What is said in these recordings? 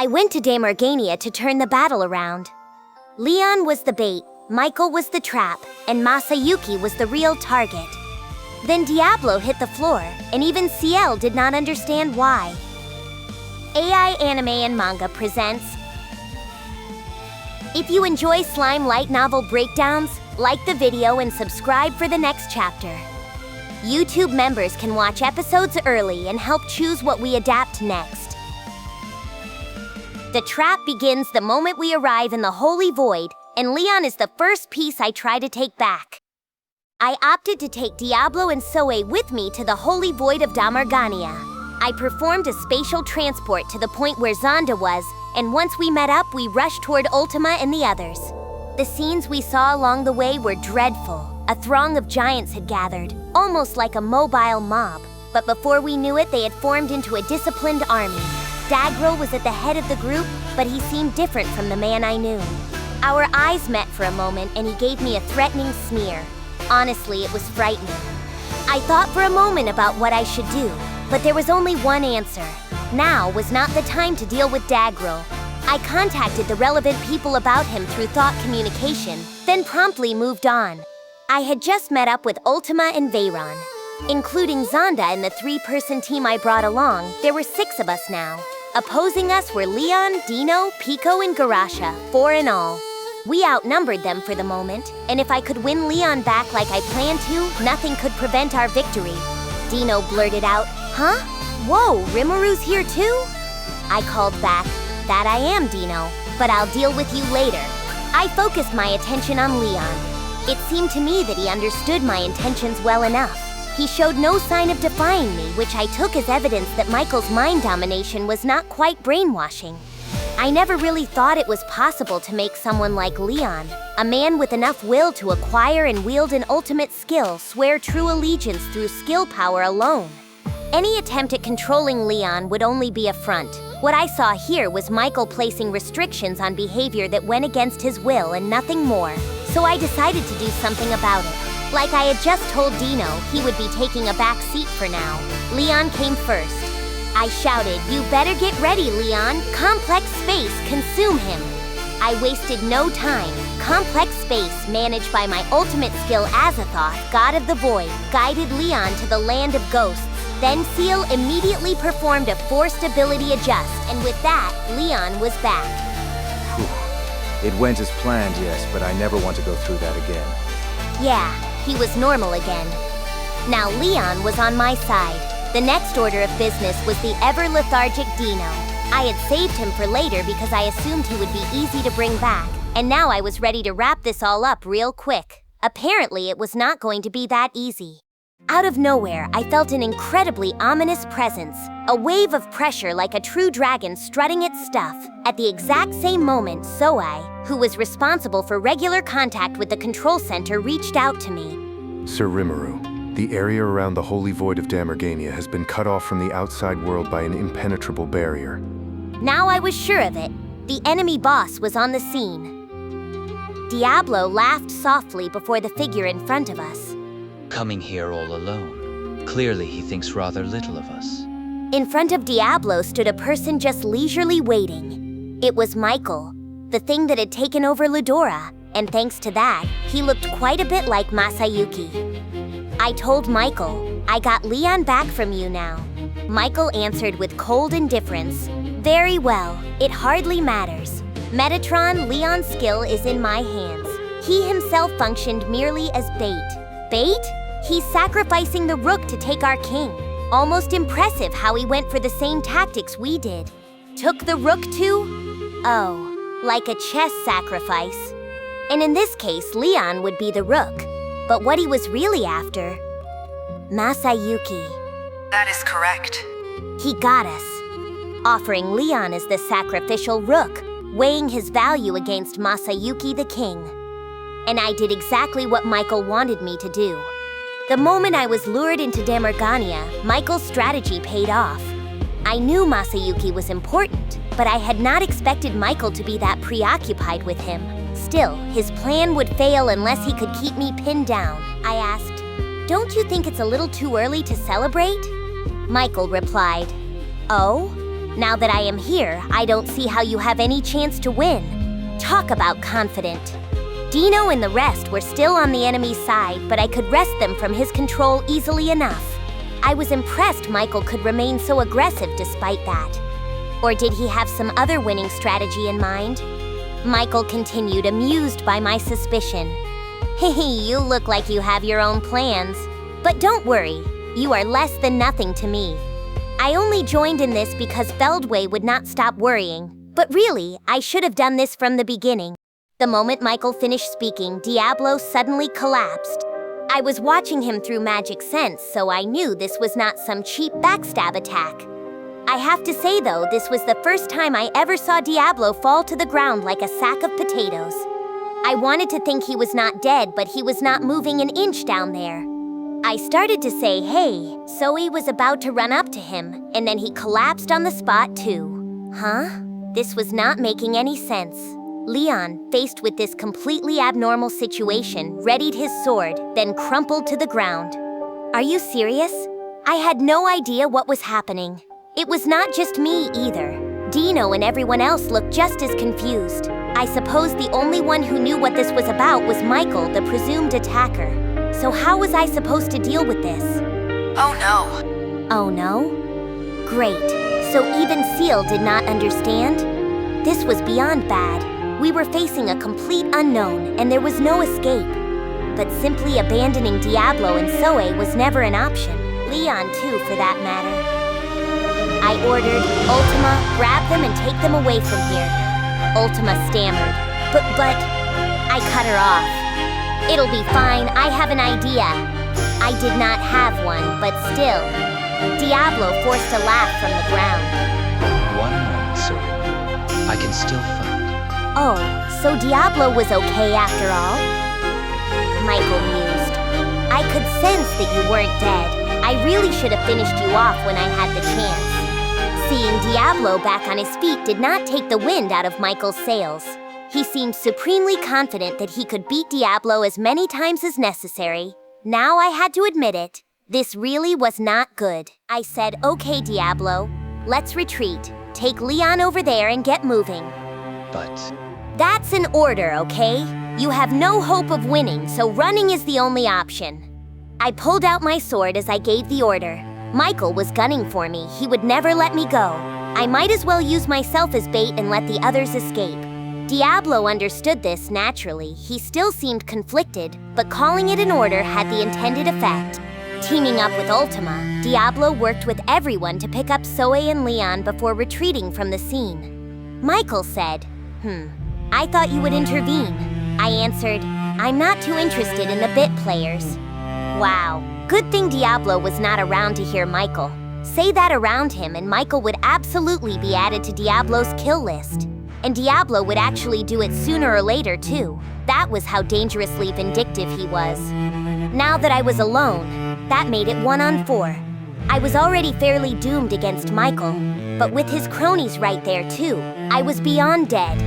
I went to Damargania to turn the battle around. Leon was the bait, Michael was the trap, and Masayuki was the real target. Then Diablo hit the floor, and even CL did not understand why. AI Anime and Manga presents. If you enjoy slime light novel breakdowns, like the video and subscribe for the next chapter. YouTube members can watch episodes early and help choose what we adapt next. The trap begins the moment we arrive in the Holy Void, and Leon is the first piece I try to take back. I opted to take Diablo and Souei with me to the Holy Void of Damargania. I performed a spatial transport to the point where Zonda was, and once we met up, we rushed toward Ultima and the others. The scenes we saw along the way were dreadful. A throng of giants had gathered, almost like a mobile mob. But before we knew it, they had formed into a disciplined army. Dagro was at the head of the group, but he seemed different from the man I knew. Our eyes met for a moment, and he gave me a threatening sneer. Honestly, it was frightening. I thought for a moment about what I should do, but there was only one answer. Now was not the time to deal with Dagro. I contacted the relevant people about him through thought communication, then promptly moved on. I had just met up with Ultima and Veyron. Including Zonda and the 3-person team I brought along, there were 6 of us now. Opposing us were Leon, Dino, Pico, and Garasha, 4 in all. We outnumbered them for the moment, and if I could win Leon back like I planned to, nothing could prevent our victory. Dino blurted out, "Huh? Whoa, Rimuru's here too?" I called back, "That I am, Dino, but I'll deal with you later." I focused my attention on Leon. It seemed to me that he understood my intentions well enough. He showed no sign of defying me, which I took as evidence that Michael's mind domination was not quite brainwashing. I never really thought it was possible to make someone like Leon, a man with enough will to acquire and wield an ultimate skill, swear true allegiance through skill power alone. Any attempt at controlling Leon would only be a front. What I saw here was Michael placing restrictions on behavior that went against his will and nothing more, so I decided to do something about it. Like I had just told Dino, he would be taking a back seat for now. Leon came first. I shouted, "You better get ready, Leon. Complex space, consume him." I wasted no time. Complex space, managed by my ultimate skill Azathoth, God of the Void, guided Leon to the land of ghosts. Then Seal immediately performed a forced ability adjust, and with that, Leon was back. Whew. It went as planned, yes, but I never want to go through that again. Yeah, he was normal again. Now Leon was on my side. The next order of business was the ever-lethargic Dino. I had saved him for later because I assumed he would be easy to bring back, and now I was ready to wrap this all up real quick. Apparently, it was not going to be that easy. Out of nowhere, I felt an incredibly ominous presence, a wave of pressure like a true dragon strutting its stuff. At the exact same moment, Souei, who was responsible for regular contact with the control center, reached out to me. Sir Rimuru, the area around the Holy Void of Damargania has been cut off from the outside world by an impenetrable barrier. Now I was sure of it. The enemy boss was on the scene. Diablo laughed softly before the figure in front of us. Coming here all alone. Clearly he thinks rather little of us. In front of Diablo stood a person just leisurely waiting. It was Michael, the thing that had taken over Ludora, and thanks to that, he looked quite a bit like Masayuki. I told Michael, "I got Leon back from you now." Michael answered with cold indifference, "Very well, it hardly matters. Metatron, Leon's skill is in my hands. He himself functioned merely as bait." Bait? He's sacrificing the rook to take our king. Almost impressive how he went for the same tactics we did. Took the rook too? Oh, like a chess sacrifice. And in this case, Leon would be the rook. But what he was really after? Masayuki. That is correct. He got us, offering Leon as the sacrificial rook, weighing his value against Masayuki the king. And I did exactly what Michael wanted me to do. The moment I was lured into Damargania, Michael's strategy paid off. I knew Masayuki was important, but I had not expected Michael to be that preoccupied with him. Still, his plan would fail unless he could keep me pinned down. I asked, "Don't you think it's a little too early to celebrate?" Michael replied, "Oh? Now that I am here, I don't see how you have any chance to win. Talk about confident. Dino and the rest were still on the enemy's side, but I could wrest them from his control easily enough. I was impressed Michael could remain so aggressive despite that. Or did he have some other winning strategy in mind? Michael continued, amused by my suspicion. Hehe, you look like you have your own plans. But don't worry, you are less than nothing to me. I only joined in this because Feldway would not stop worrying. But really, I should have done this from the beginning. The moment Michael finished speaking, Diablo suddenly collapsed. I was watching him through magic sense, so I knew this was not some cheap backstab attack. I have to say though, this was the first time I ever saw Diablo fall to the ground like a sack of potatoes. I wanted to think he was not dead, but he was not moving an inch down there. I started to say, hey, Souei was about to run up to him, and then he collapsed on the spot too. Huh? This was not making any sense. Leon, faced with this completely abnormal situation, readied his sword, then crumpled to the ground. Are you serious? I had no idea what was happening. It was not just me either. Dino and everyone else looked just as confused. I suppose the only one who knew what this was about was Michael, the presumed attacker. So how was I supposed to deal with this? Oh no. Oh no? Great. So even Seal did not understand? This was beyond bad. We were facing a complete unknown, and there was no escape. But simply abandoning Diablo and Souei was never an option. Leon, too, for that matter. I ordered, Ultima, grab them and take them away from here. Ultima stammered. But, I cut her off. It'll be fine, I have an idea. I did not have one, but still. Diablo forced a laugh from the ground. One moment, Souei. I can still fight. Oh, so Diablo was okay after all? Michael mused. I could sense that you weren't dead. I really should have finished you off when I had the chance. Seeing Diablo back on his feet did not take the wind out of Michael's sails. He seemed supremely confident that he could beat Diablo as many times as necessary. Now I had to admit it. This really was not good. I said, okay, Diablo, let's retreat. Take Leon over there and get moving. But... That's an order, okay? You have no hope of winning, so running is the only option. I pulled out my sword as I gave the order. Michael was gunning for me. He would never let me go. I might as well use myself as bait and let the others escape. Diablo understood this naturally. He still seemed conflicted, but calling it an order had the intended effect. Teaming up with Ultima, Diablo worked with everyone to pick up Souei and Leon before retreating from the scene. Michael said, I thought you would intervene. I answered, I'm not too interested in the bit players. Wow, good thing Diablo was not around to hear Michael. Say that around him and Michael would absolutely be added to Diablo's kill list. And Diablo would actually do it sooner or later too. That was how dangerously vindictive he was. Now that I was alone, that made it 1-on-4. I was already fairly doomed against Michael, but with his cronies right there too, I was beyond dead.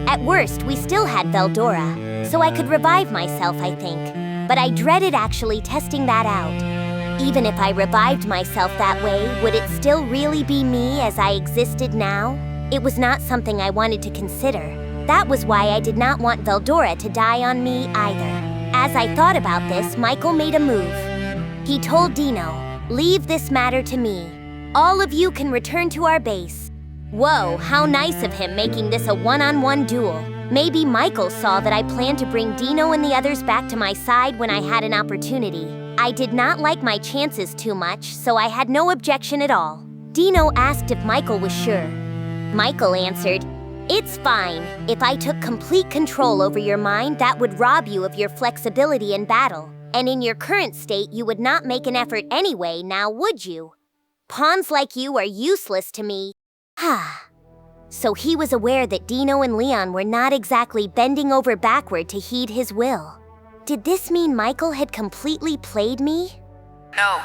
At worst, we still had Veldora, so I could revive myself, I think. But I dreaded actually testing that out. Even if I revived myself that way, would it still really be me as I existed now? It was not something I wanted to consider. That was why I did not want Veldora to die on me either. As I thought about this, Michael made a move. He told Dino, leave this matter to me. All of you can return to our base. Whoa, how nice of him making this a 1-on-1 duel. Maybe Michael saw that I planned to bring Dino and the others back to my side when I had an opportunity. I did not like my chances too much, so I had no objection at all. Dino asked if Michael was sure. Michael answered, it's fine. If I took complete control over your mind, that would rob you of your flexibility in battle. And in your current state, you would not make an effort anyway, now would you? Pawns like you are useless to me. So he was aware that Dino and Leon were not exactly bending over backward to heed his will. Did this mean Michael had completely played me? No,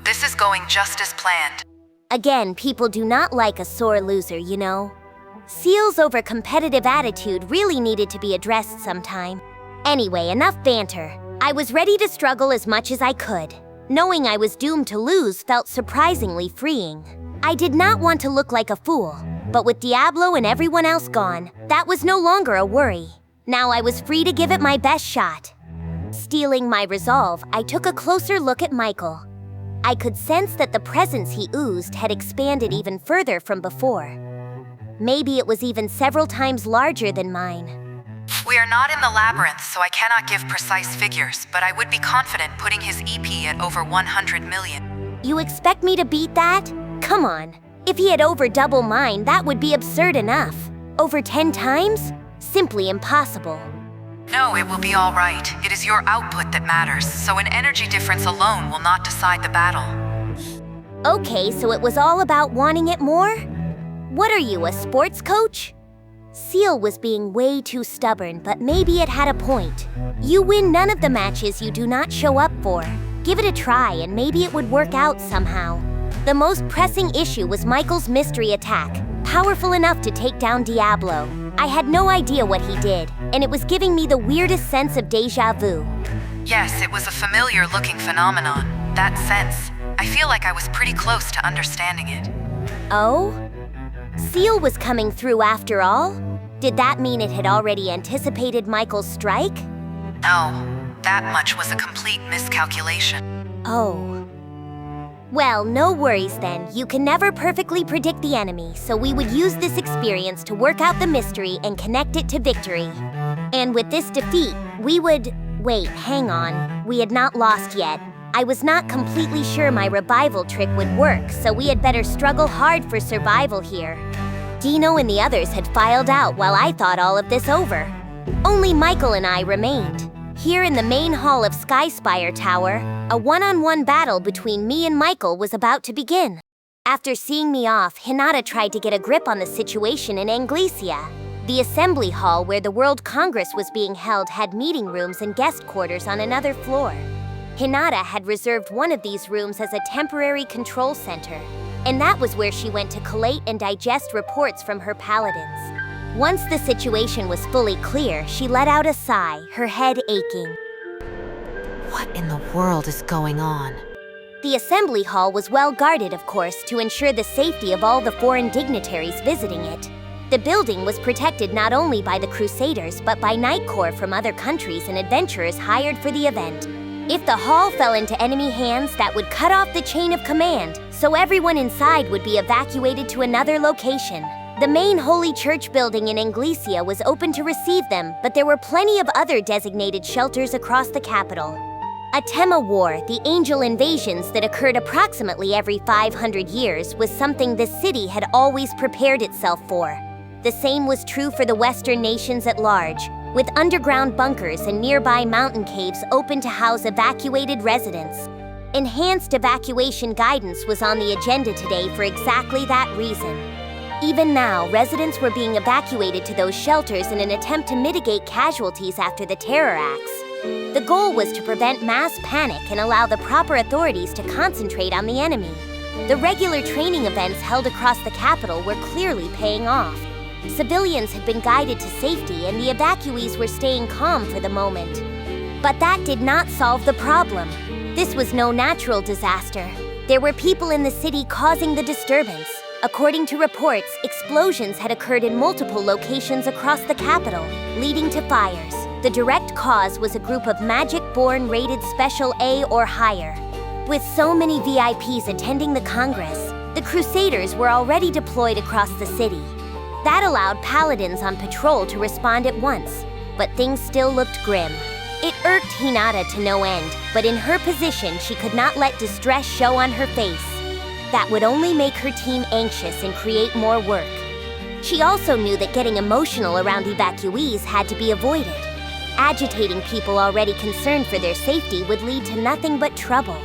this is going just as planned. Again, people do not like a sore loser, you know. Seal's over-competitive attitude really needed to be addressed sometime. Anyway, enough banter. I was ready to struggle as much as I could. Knowing I was doomed to lose felt surprisingly freeing. I did not want to look like a fool, but with Diablo and everyone else gone, that was no longer a worry. Now I was free to give it my best shot. Steeling my resolve, I took a closer look at Michael. I could sense that the presence he oozed had expanded even further from before. Maybe it was even several times larger than mine. We are not in the labyrinth, so I cannot give precise figures, but I would be confident putting his EP at over 100 million. You expect me to beat that? Come on. If he had over double mine, that would be absurd enough. Over 10 times? Simply impossible. No, it will be all right. It is your output that matters, so an energy difference alone will not decide the battle. Okay, so it was all about wanting it more? What are you, a sports coach? Seal was being way too stubborn, but maybe it had a point. You win none of the matches you do not show up for. Give it a try and maybe it would work out somehow. The most pressing issue was Michael's mystery attack, powerful enough to take down Diablo. I had no idea what he did, and it was giving me the weirdest sense of déjà vu. Yes, it was a familiar-looking phenomenon. That sense. I feel like I was pretty close to understanding it. Oh? Seal was coming through after all? Did that mean it had already anticipated Michael's strike? No, that much was a complete miscalculation. Oh. Well, no worries then. You can never perfectly predict the enemy, so we would use this experience to work out the mystery and connect it to victory. And with this defeat, we would... Wait, hang on. We had not lost yet. I was not completely sure my revival trick would work, so we had better struggle hard for survival here. Dino and the others had filed out while I thought all of this over. Only Michael and I remained. Here in the main hall of Skyspire Tower, a one-on-one battle between me and Michael was about to begin. After seeing me off, Hinata tried to get a grip on the situation in Englesia. The assembly hall where the World Congress was being held had meeting rooms and guest quarters on another floor. Hinata had reserved one of these rooms as a temporary control center, and that was where she went to collate and digest reports from her paladins. Once the situation was fully clear, she let out a sigh, her head aching. What in the world is going on? The assembly hall was well guarded, of course, to ensure the safety of all the foreign dignitaries visiting it. The building was protected not only by the Crusaders, but by Knight Corps from other countries and adventurers hired for the event. If the hall fell into enemy hands, that would cut off the chain of command, so everyone inside would be evacuated to another location. The main Holy Church building in Englesia was open to receive them, but there were plenty of other designated shelters across the capital. A Tema War, the angel invasions that occurred approximately every 500 years, was something the city had always prepared itself for. The same was true for the Western nations at large, with underground bunkers and nearby mountain caves open to house evacuated residents. Enhanced evacuation guidance was on the agenda today for exactly that reason. Even now, residents were being evacuated to those shelters in an attempt to mitigate casualties after the terror acts. The goal was to prevent mass panic and allow the proper authorities to concentrate on the enemy. The regular training events held across the capital were clearly paying off. Civilians had been guided to safety and the evacuees were staying calm for the moment. But that did not solve the problem. This was no natural disaster. There were people in the city causing the disturbance. According to reports, explosions had occurred in multiple locations across the capital, leading to fires. The direct cause was a group of Magic-born rated Special A or higher. With so many VIPs attending the Congress, the Crusaders were already deployed across the city. That allowed paladins on patrol to respond at once, but things still looked grim. It irked Hinata to no end, but in her position she could not let distress show on her face. That would only make her team anxious and create more work. She also knew that getting emotional around evacuees had to be avoided. Agitating people already concerned for their safety would lead to nothing but trouble.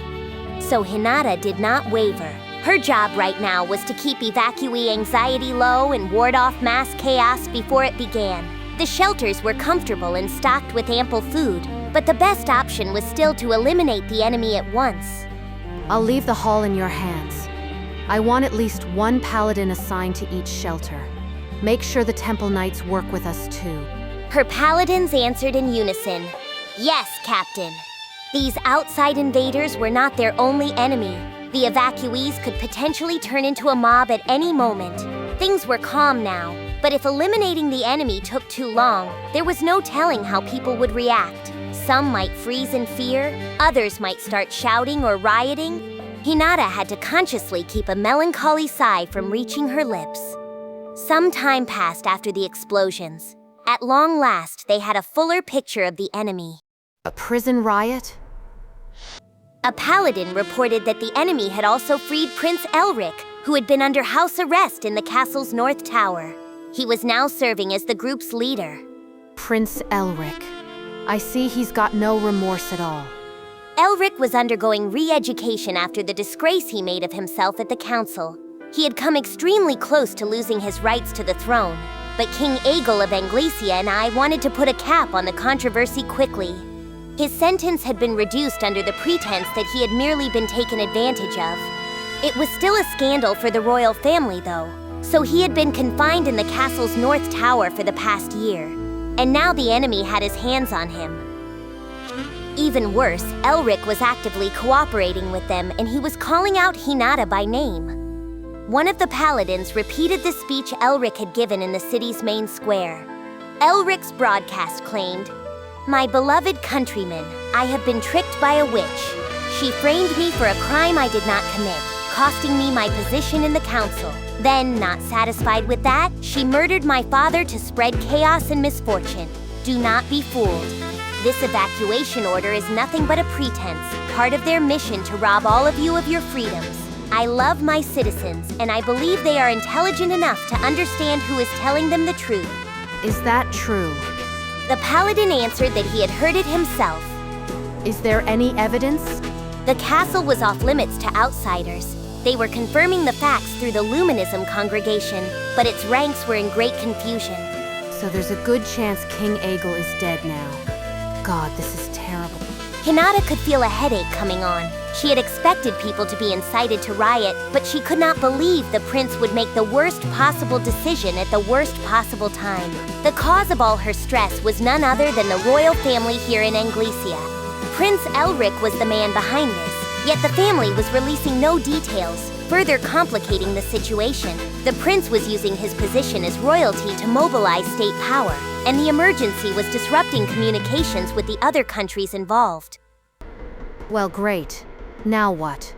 So Hinata did not waver. Her job right now was to keep evacuee anxiety low and ward off mass chaos before it began. The shelters were comfortable and stocked with ample food, but the best option was still to eliminate the enemy at once. I'll leave the hall in your hands. I want at least one paladin assigned to each shelter. Make sure the Temple Knights work with us too. Her paladins answered in unison. Yes, Captain. These outside invaders were not their only enemy. The evacuees could potentially turn into a mob at any moment. Things were calm now, but if eliminating the enemy took too long, there was no telling how people would react. Some might freeze in fear, others might start shouting or rioting. Hinata had to consciously keep a melancholy sigh from reaching her lips. Some time passed after the explosions. At long last, they had a fuller picture of the enemy. A prison riot? A paladin reported that the enemy had also freed Prince Elrick, who had been under house arrest in the castle's north tower. He was now serving as the group's leader. Prince Elrick. I see he's got no remorse at all. Elrick was undergoing re-education after the disgrace he made of himself at the council. He had come extremely close to losing his rights to the throne, but King Egil of Englesia and I wanted to put a cap on the controversy quickly. His sentence had been reduced under the pretense that he had merely been taken advantage of. It was still a scandal for the royal family, though, so he had been confined in the castle's north tower for the past year, and now the enemy had his hands on him. Even worse, Elrick was actively cooperating with them, and he was calling out Hinata by name. One of the paladins repeated the speech Elrick had given in the city's main square. Elrick's broadcast claimed, "My beloved countrymen, I have been tricked by a witch. She framed me for a crime I did not commit, costing me my position in the council. Then, not satisfied with that, she murdered my father to spread chaos and misfortune. Do not be fooled. This evacuation order is nothing but a pretense, part of their mission to rob all of you of your freedoms. I love my citizens, and I believe they are intelligent enough to understand who is telling them the truth." Is that true? The paladin answered that he had heard it himself. Is there any evidence? The castle was off limits to outsiders. They were confirming the facts through the Luminism congregation, but its ranks were in great confusion. So there's a good chance King Egil is dead now. God, this is terrible. Hinata could feel a headache coming on. She had expected people to be incited to riot, but she could not believe the prince would make the worst possible decision at the worst possible time. The cause of all her stress was none other than the royal family here in Englesia. Prince Elrick was the man behind this, yet the family was releasing no details, further complicating the situation. The prince was using his position as royalty to mobilize state power, and the emergency was disrupting communications with the other countries involved. Well, great. Now what?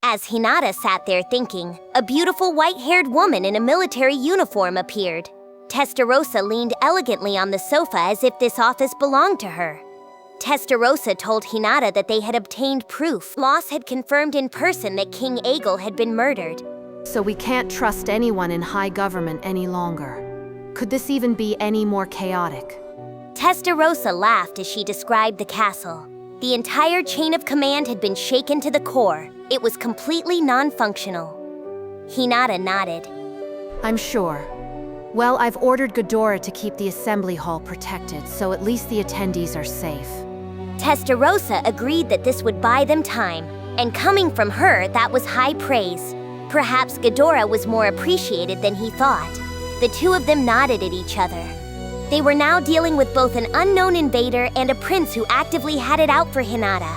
As Hinata sat there thinking, a beautiful white-haired woman in a military uniform appeared. Testarossa leaned elegantly on the sofa as if this office belonged to her. Testarossa told Hinata that they had obtained proof. Moss had confirmed in person that King Egil had been murdered. So we can't trust anyone in high government any longer. Could this even be any more chaotic? Testarossa laughed as she described the castle. The entire chain of command had been shaken to the core. It was completely non-functional. Hinata nodded. I'm sure. Well, I've ordered Ghidorah to keep the assembly hall protected, so at least the attendees are safe. Testarossa agreed that this would buy them time, and coming from her, that was high praise. Perhaps Ghidorah was more appreciated than he thought. The two of them nodded at each other. They were now dealing with both an unknown invader and a prince who actively had it out for Hinata.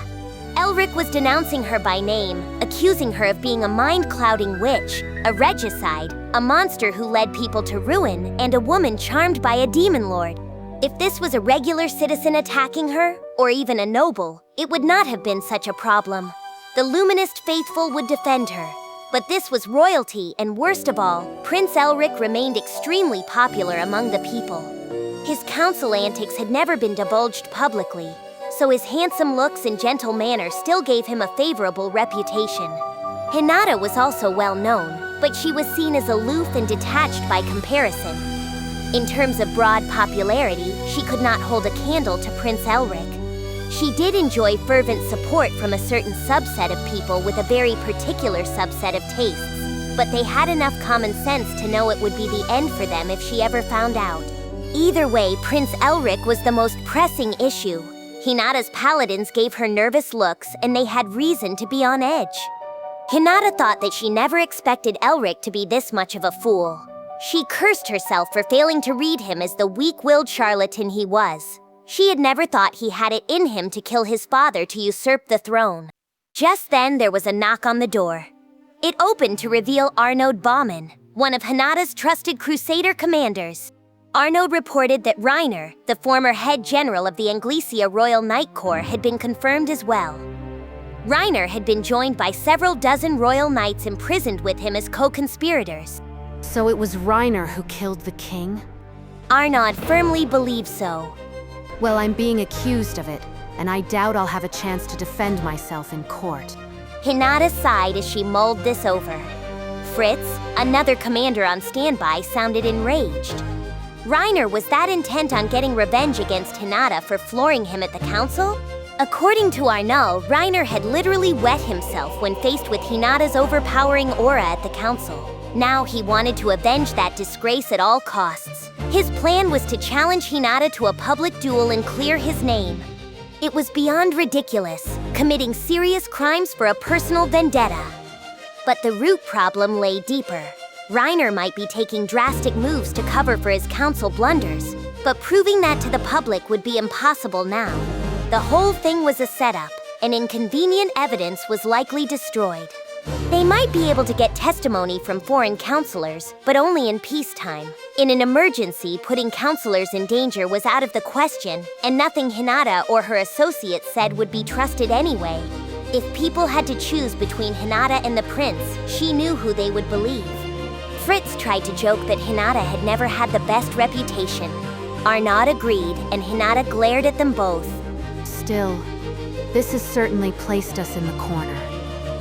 Elrick was denouncing her by name, accusing her of being a mind-clouding witch, a regicide, a monster who led people to ruin, and a woman charmed by a demon lord. If this was a regular citizen attacking her, or even a noble, it would not have been such a problem. The Luminist faithful would defend her. But this was royalty, and worst of all, Prince Elrick remained extremely popular among the people. His council antics had never been divulged publicly, so his handsome looks and gentle manner still gave him a favorable reputation. Hinata was also well known, but she was seen as aloof and detached by comparison. In terms of broad popularity, she could not hold a candle to Prince Elrick. She did enjoy fervent support from a certain subset of people with a very particular subset of tastes, but they had enough common sense to know it would be the end for them if she ever found out. Either way, Prince Elrick was the most pressing issue. Hinata's paladins gave her nervous looks, and they had reason to be on edge. Hinata thought that she never expected Elrick to be this much of a fool. She cursed herself for failing to read him as the weak-willed charlatan he was. She had never thought he had it in him to kill his father to usurp the throne. Just then, there was a knock on the door. It opened to reveal Arnaud Baumann, one of Hinata's trusted Crusader commanders. Arnaud reported that Reiner, the former head general of the Englesia Royal Knight Corps, had been confirmed as well. Reiner had been joined by several dozen royal knights imprisoned with him as co-conspirators. So it was Reiner who killed the king? Arnaud firmly believes so. Well, I'm being accused of it, and I doubt I'll have a chance to defend myself in court. Hinata sighed as she mulled this over. Fritz, another commander on standby, sounded enraged. Reiner was that intent on getting revenge against Hinata for flooring him at the council? According to Arnaud, Reiner had literally wet himself when faced with Hinata's overpowering aura at the council. Now he wanted to avenge that disgrace at all costs. His plan was to challenge Hinata to a public duel and clear his name. It was beyond ridiculous, committing serious crimes for a personal vendetta. But the root problem lay deeper. Reiner might be taking drastic moves to cover for his council blunders, but proving that to the public would be impossible now. The whole thing was a setup, and inconvenient evidence was likely destroyed. They might be able to get testimony from foreign counselors, but only in peacetime. In an emergency, putting counselors in danger was out of the question, and nothing Hinata or her associates said would be trusted anyway. If people had to choose between Hinata and the prince, she knew who they would believe. Fritz tried to joke that Hinata had never had the best reputation. Arnaud agreed, and Hinata glared at them both. Still, this has certainly placed us in the corner.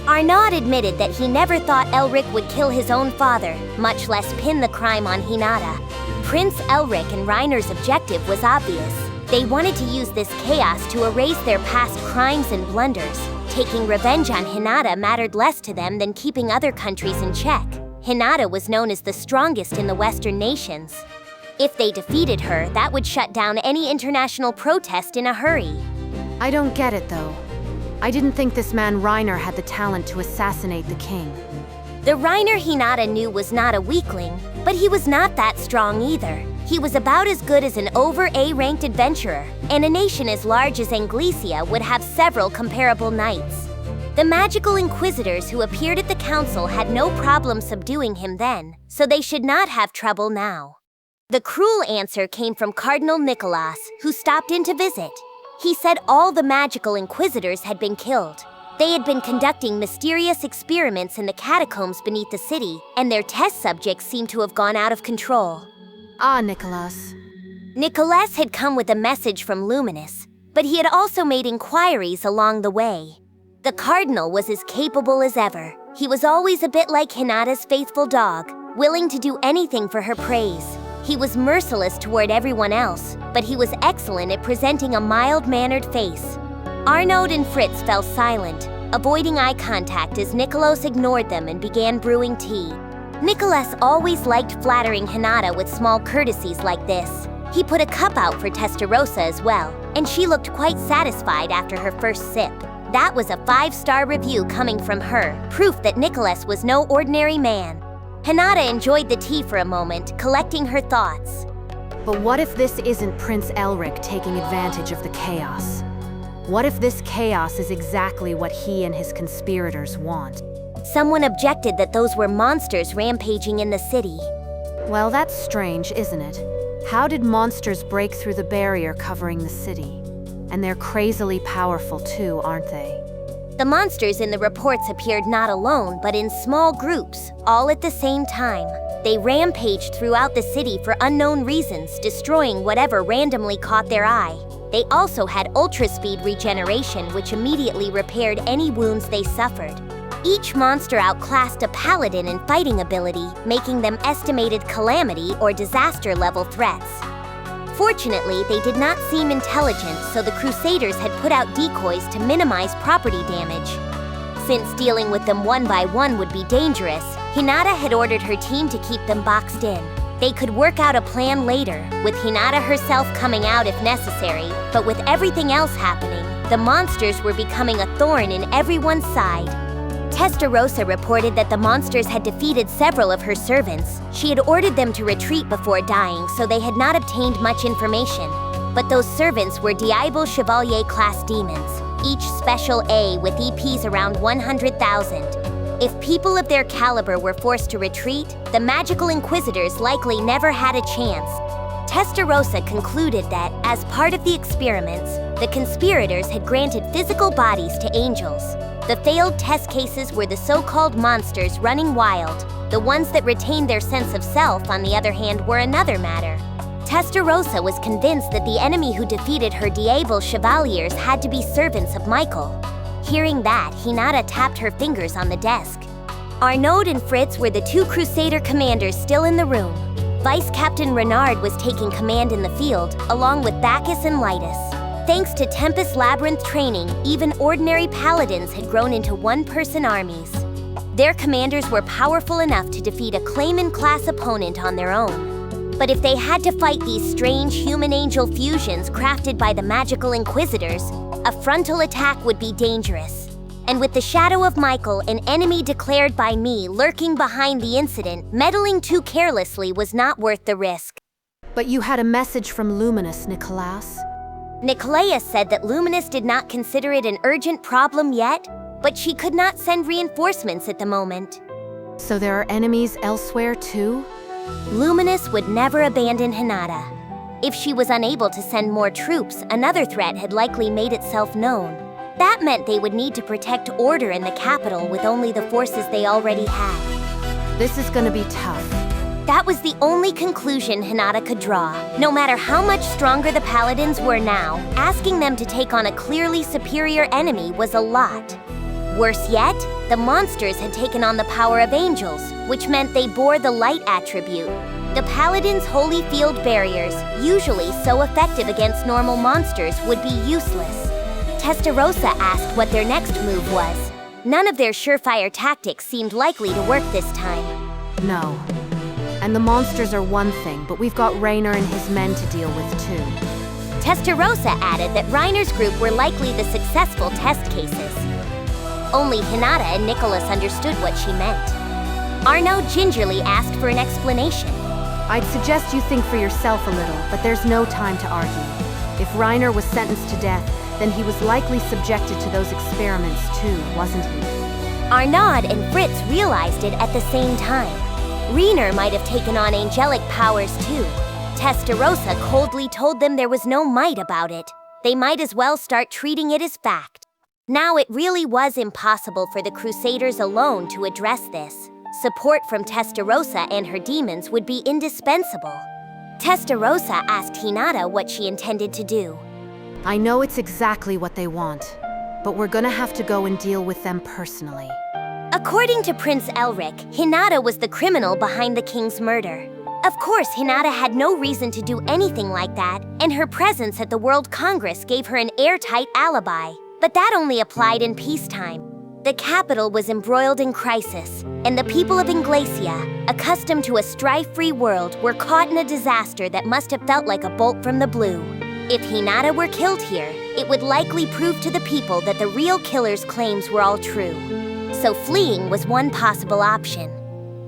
Arnaud admitted that he never thought Elrick would kill his own father, much less pin the crime on Hinata. Prince Elrick and Reiner's objective was obvious. They wanted to use this chaos to erase their past crimes and blunders. Taking revenge on Hinata mattered less to them than keeping other countries in check. Hinata was known as the strongest in the Western nations. If they defeated her, that would shut down any international protest in a hurry. I don't get it, though. I didn't think this man Reiner had the talent to assassinate the king. The Reiner Hinata knew was not a weakling, but he was not that strong either. He was about as good as an over A-ranked adventurer, and a nation as large as Englesia would have several comparable knights. The magical inquisitors who appeared at the council had no problem subduing him then, so they should not have trouble now. The cruel answer came from Cardinal Nicolas, who stopped in to visit. He said all the magical inquisitors had been killed. They had been conducting mysterious experiments in the catacombs beneath the city, and their test subjects seemed to have gone out of control. Ah, Nicolas. Nicolas had come with a message from Luminous, but he had also made inquiries along the way. The Cardinal was as capable as ever. He was always a bit like Hinata's faithful dog, willing to do anything for her praise. He was merciless toward everyone else, but he was excellent at presenting a mild-mannered face. Arnaud and Fritz fell silent, avoiding eye contact as Nicolas ignored them and began brewing tea. Nicolas always liked flattering Hinata with small courtesies like this. He put a cup out for Testarossa as well, and she looked quite satisfied after her first sip. That was a 5-star review coming from her, proof that Nicolas was no ordinary man. Hinata enjoyed the tea for a moment, collecting her thoughts. But what if this isn't Prince Elrick taking advantage of the chaos? What if this chaos is exactly what he and his conspirators want? Someone objected that those were monsters rampaging in the city. Well, that's strange, isn't it? How did monsters break through the barrier covering the city? And they're crazily powerful too, aren't they? The monsters in the reports appeared not alone, but in small groups, all at the same time. They rampaged throughout the city for unknown reasons, destroying whatever randomly caught their eye. They also had ultra-speed regeneration, which immediately repaired any wounds they suffered. Each monster outclassed a paladin in fighting ability, making them estimated calamity or disaster-level threats. Fortunately, they did not seem intelligent, so the Crusaders had put out decoys to minimize property damage. Since dealing with them one by one would be dangerous, Hinata had ordered her team to keep them boxed in. They could work out a plan later, with Hinata herself coming out if necessary, but with everything else happening, the monsters were becoming a thorn in everyone's side. Testarossa reported that the monsters had defeated several of her servants. She had ordered them to retreat before dying, so they had not obtained much information. But those servants were Diablo Chevalier-class demons. each special A with EPs around 100,000. If people of their caliber were forced to retreat, the magical inquisitors likely never had a chance. Testarossa concluded that, as part of the experiments, the conspirators had granted physical bodies to angels. The failed test cases were the so-called monsters running wild. The ones that retained their sense of self, on the other hand, were another matter. Testarossa was convinced that the enemy who defeated her Diablo chevaliers had to be servants of Michael. Hearing that, Hinata tapped her fingers on the desk. Arnaud and Fritz were the two Crusader commanders still in the room. Vice Captain Reiner was taking command in the field, along with Bacchus and Lytus. Thanks to Tempest Labyrinth training, even ordinary paladins had grown into one-person armies. Their commanders were powerful enough to defeat a claimant-class opponent on their own. But if they had to fight these strange human-angel fusions crafted by the magical inquisitors, a frontal attack would be dangerous. And with the shadow of Michael, an enemy declared by me, lurking behind the incident, meddling too carelessly was not worth the risk. But you had a message from Luminous, Nicolas. Nicolas said that Luminous did not consider it an urgent problem yet, but she could not send reinforcements at the moment. So there are enemies elsewhere too? Luminous would never abandon Hinata. If she was unable to send more troops, another threat had likely made itself known. That meant they would need to protect order in the capital with only the forces they already had. This is gonna be tough. That was the only conclusion Hinata could draw. No matter how much stronger the paladins were now, asking them to take on a clearly superior enemy was a lot. Worse yet, the monsters had taken on the power of angels, which meant they bore the light attribute. The paladins' holy field barriers, usually so effective against normal monsters, would be useless. Testarossa asked what their next move was. None of their surefire tactics seemed likely to work this time. No. And the monsters are one thing, but we've got Reiner and his men to deal with too. Testarossa added that Reiner's group were likely the successful test cases. Only Hinata and Nicolas understood what she meant. Arnaud gingerly asked for an explanation. I'd suggest you think for yourself a little, but there's no time to argue. If Reiner was sentenced to death, then he was likely subjected to those experiments too, wasn't he? Arnaud and Fritz realized it at the same time. Reiner might have taken on angelic powers too. Testarossa coldly told them there was no might about it. They might as well start treating it as fact. Now it really was impossible for the Crusaders alone to address this. Support from Testarossa and her demons would be indispensable. Testarossa asked Hinata what she intended to do. I know it's exactly what they want, but we're gonna have to go and deal with them personally. According to Prince Elrick, Hinata was the criminal behind the king's murder. Of course, Hinata had no reason to do anything like that, and her presence at the World Congress gave her an airtight alibi. But that only applied in peacetime. The capital was embroiled in crisis, and the people of Englesia, accustomed to a strife-free world, were caught in a disaster that must have felt like a bolt from the blue. If Hinata were killed here, it would likely prove to the people that the real killer's claims were all true. So fleeing was one possible option.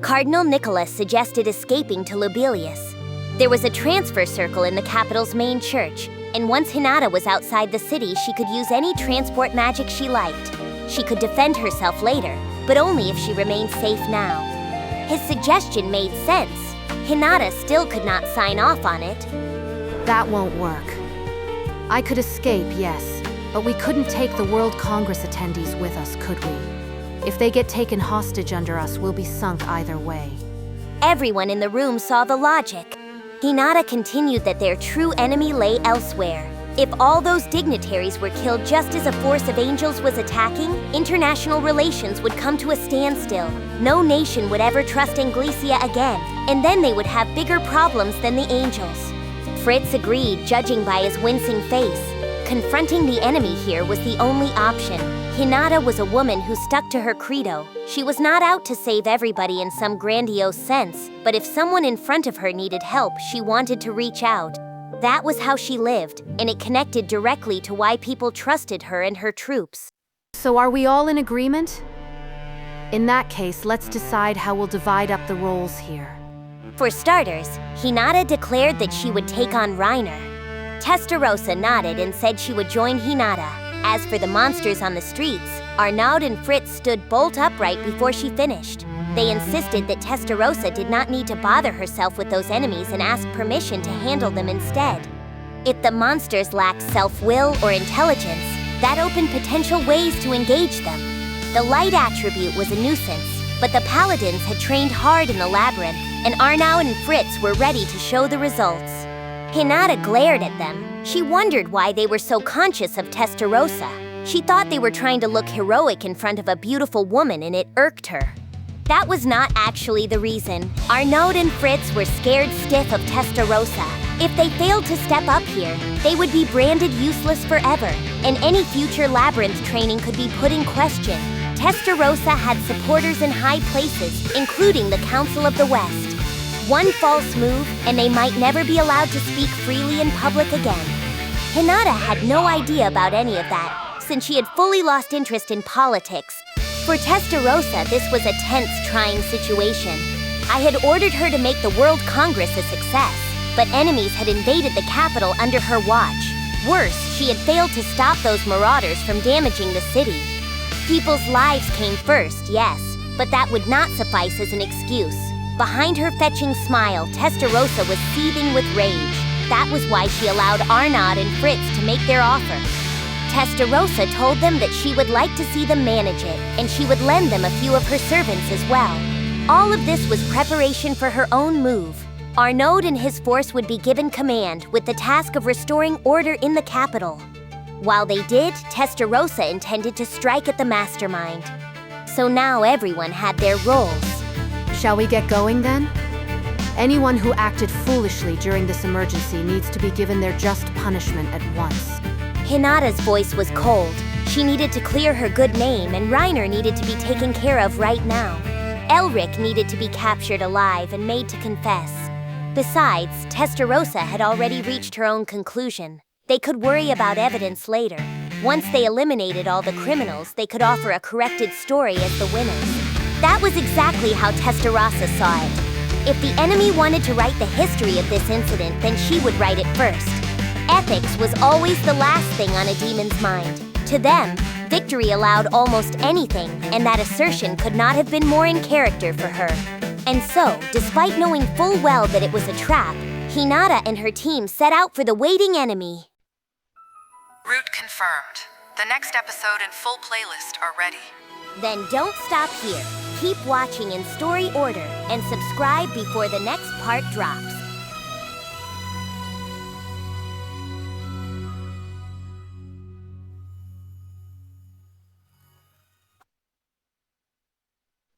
Cardinal Nicholas suggested escaping to Lobilius. There was a transfer circle in the capital's main church, and once Hinata was outside the city, she could use any transport magic she liked. She could defend herself later, but only if she remained safe now. His suggestion made sense. Hinata still could not sign off on it. That won't work. I could escape, yes, but we couldn't take the World Congress attendees with us, could we? If they get taken hostage under us, we'll be sunk either way. Everyone in the room saw the logic. Hinata continued that their true enemy lay elsewhere. If all those dignitaries were killed just as a force of angels was attacking, international relations would come to a standstill. No nation would ever trust Englesia again, and then they would have bigger problems than the angels. Fritz agreed, judging by his wincing face. Confronting the enemy here was the only option. Hinata was a woman who stuck to her credo. She was not out to save everybody in some grandiose sense, but if someone in front of her needed help, she wanted to reach out. That was how she lived, and it connected directly to why people trusted her and her troops. So are we all in agreement? In that case, let's decide how we'll divide up the roles here. For starters, Hinata declared that she would take on Reiner. Testarossa nodded and said she would join Hinata. As for the monsters on the streets, Arnaud and Fritz stood bolt upright before she finished. They insisted that Testarossa did not need to bother herself with those enemies and asked permission to handle them instead. If the monsters lacked self-will or intelligence, that opened potential ways to engage them. The light attribute was a nuisance, but the paladins had trained hard in the labyrinth, and Arnaud and Fritz were ready to show the results. Hinata glared at them. She wondered why they were so conscious of Testarossa. She thought they were trying to look heroic in front of a beautiful woman, and it irked her. That was not actually the reason. Arnaud and Fritz were scared stiff of Testarossa. If they failed to step up here, they would be branded useless forever, and any future labyrinth training could be put in question. Testarossa had supporters in high places, including the Council of the West. One false move, and they might never be allowed to speak freely in public again. Hinata had no idea about any of that, since she had fully lost interest in politics. For Testarossa, this was a tense, trying situation. I had ordered her to make the World Congress a success, but enemies had invaded the capital under her watch. Worse, she had failed to stop those marauders from damaging the city. People's lives came first, yes, but that would not suffice as an excuse. Behind her fetching smile, Testarossa was seething with rage. That was why she allowed Arnaud and Fritz to make their offer. Testarossa told them that she would like to see them manage it, and she would lend them a few of her servants as well. All of this was preparation for her own move. Arnaud and his force would be given command with the task of restoring order in the capital. While they did, Testarossa intended to strike at the mastermind. So now everyone had their roles. Shall we get going then? Anyone who acted foolishly during this emergency needs to be given their just punishment at once. Hinata's voice was cold. She needed to clear her good name, and Reiner needed to be taken care of right now. Elrick needed to be captured alive and made to confess. Besides, Testarossa had already reached her own conclusion. They could worry about evidence later. Once they eliminated all the criminals, they could offer a corrected story as the winners. That was exactly how Testarossa saw it. If the enemy wanted to write the history of this incident, then she would write it first. Ethics was always the last thing on a demon's mind. To them, victory allowed almost anything, and that assertion could not have been more in character for her. And so, despite knowing full well that it was a trap, Hinata and her team set out for the waiting enemy. Route confirmed. The next episode and full playlist are ready. Then don't stop here. Keep watching in story order and subscribe before the next part drops.